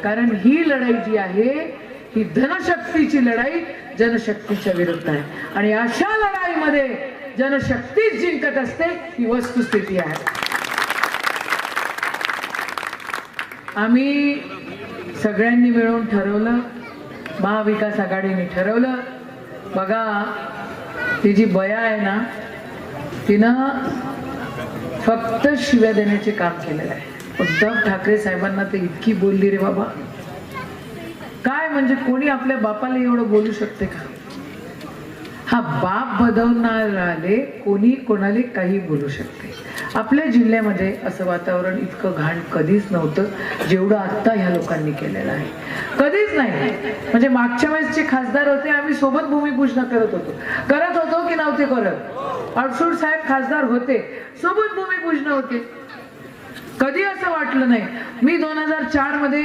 कारण ही लढाई जी आहे ही धनशक्तीची लढाई जनशक्तीच्या विरुद्ध आहे आणि अशा लढाईमध्ये जनशक्तीच जिंकत असते ही वस्तुस्थिती आहे. आम्ही सगळ्यांनी मिळून ठरवलं, महाविकास आघाडीने ठरवलं, बघा ती जी बया आहे ना तिनं फक्त शिव्या देण्याचे काम केलेलं आहे. उद्धव ठाकरे साहेबांना ते इतकी बोलली रे बाबा, काय म्हणजे कोणी आपल्या बापाला एवढं बोलू शकते का? हा बाप बदलणार आले कोणी कोणाला काही बोलू शकते. आपल्या जिल्ह्यामध्ये असं वातावरण इतकं घाण कधीच नव्हतं जेवढं आता ह्या लोकांनी केलेलं आहे. कधीच नाही. म्हणजे मागच्या वेळेसचे खासदार होते, आम्ही सोबत भूमिपूजन करत होतो की नव्हते करत? अडसूळ साहेब खासदार होते, सोबत भूमिपूजन होते, कधी असं वाटलं नाही. मी 2004 मध्ये